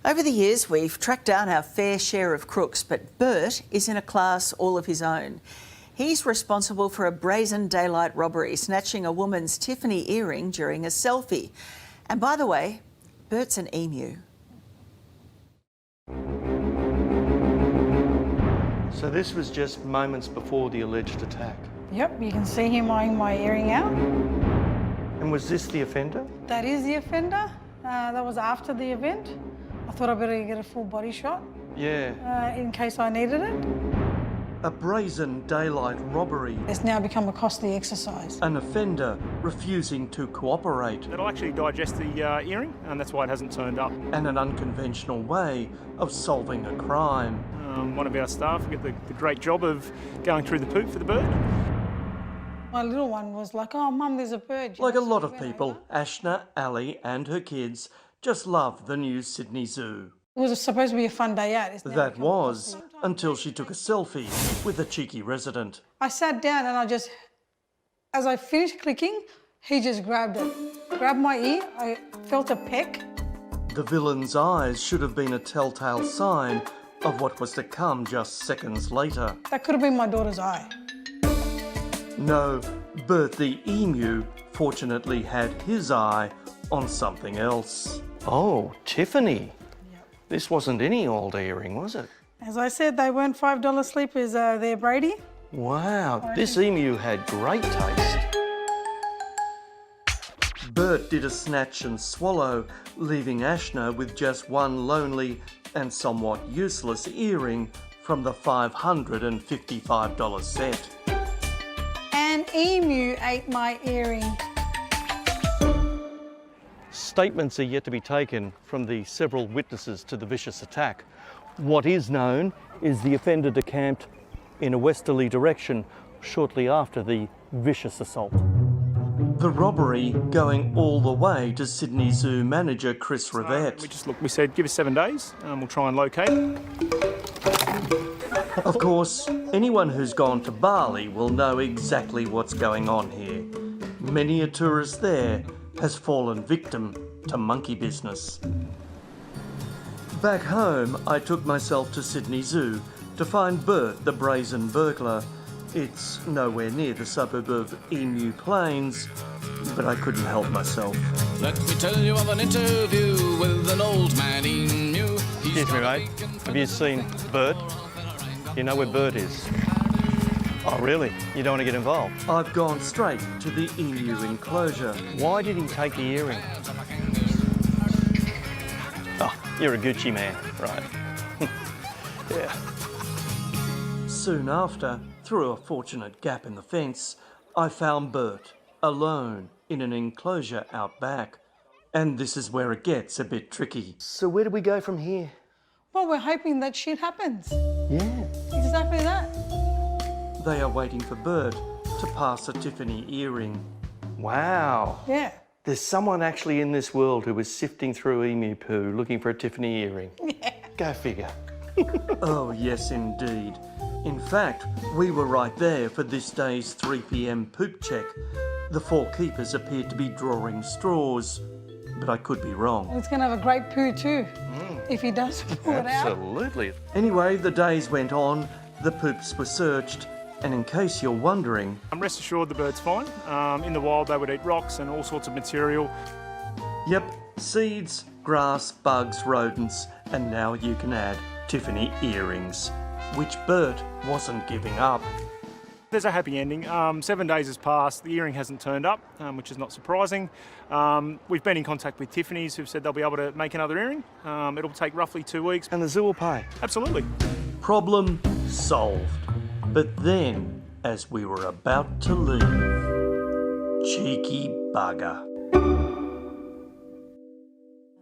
Over the years, we've tracked down our fair share of crooks, but Bert is in a class all of his own. He's responsible for a brazen daylight robbery, snatching a woman's Tiffany earring during a selfie. And by the way, Bert's an emu. So this was just moments before the alleged attack? Yep, you can see him eyeing my earring out. And was this the offender? That is the offender. That was after the event. I thought I'd better get a full body shot. Yeah. In case I needed it. A brazen daylight robbery. It's now become a costly exercise. An offender refusing to cooperate. It'll actually digest the earring, and that's why it hasn't turned up. And an unconventional way of solving a crime. One of our staff get the great job of going through the poop for the bird. My little one was like, "Oh, Mum, there's a bird." Like a lot of people, Ashna, Ali and her kids just love the new Sydney Zoo. It was supposed to be a fun day out. It's now That become was costly. until she took a selfie with a cheeky resident. I sat down and as I finished clicking, he just grabbed my ear. I felt a peck. The villain's eyes should have been a telltale sign of what was to come just seconds later. That could have been my daughter's eye. No, Bert the emu fortunately had his eye on something else. Oh, Tiffany. Yep. This wasn't any old earring, was it? As I said, they weren't $5 sleepers there, Brady. Wow, this emu had great taste. Bert did a snatch and swallow, leaving Ashna with just one lonely and somewhat useless earring from the $555 set. An emu ate my earring. Statements are yet to be taken from the several witnesses to the vicious attack. What is known is the offender decamped in a westerly direction shortly after the vicious assault. The robbery going all the way to Sydney Zoo manager Chris Rivette. We said, give us 7 days, we'll try and locate it. Of course, anyone who's gone to Bali will know exactly what's going on here. Many a tourist there has fallen victim to monkey business. Back home, I took myself to Sydney Zoo to find Bert the brazen burglar. It's nowhere near the suburb of Emu Plains, but I couldn't help myself. Let me tell you of an interview with an old man emu. Excuse me, mate. Have you seen Bert? You know where Bert is? Oh, really? You don't want to get involved? I've gone straight to the emu enclosure. Why did he take the earring? Oh, you're a Gucci man, right? Yeah. Soon after, through a fortunate gap in the fence, I found Bert, alone in an enclosure out back. And this is where it gets a bit tricky. So where do we go from here? Well, we're hoping that shit happens. Yeah. Exactly that. They are waiting for Bert to pass a Tiffany earring. Wow. Yeah. There's someone actually in this world who was sifting through emu poo looking for a Tiffany earring. Yeah. Go figure. Oh, yes, indeed. In fact, we were right there for this day's 3 p.m. poop check. The 4 keepers appeared to be drawing straws, but I could be wrong. It's going to have a great poo too, if he does pull it out. Absolutely. Anyway, the days went on, the poops were searched, and in case you're wondering... Rest assured the bird's fine. In the wild they would eat rocks and all sorts of material. Yep, seeds, grass, bugs, rodents, and now you can add Tiffany earrings, which Bert wasn't giving up. There's a happy ending. 7 days has passed, the earring hasn't turned up, which is not surprising. We've been in contact with Tiffany's who've said they'll be able to make another earring. It'll take roughly 2 weeks. And the zoo will pay. Absolutely. Problem solved. But then, as we were about to leave, cheeky bugger.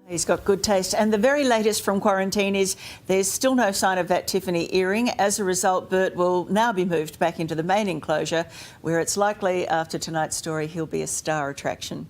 He's got good taste. And the very latest from quarantine is there's still no sign of that Tiffany earring. As a result, Bert will now be moved back into the main enclosure, where it's likely, after tonight's story, he'll be a star attraction.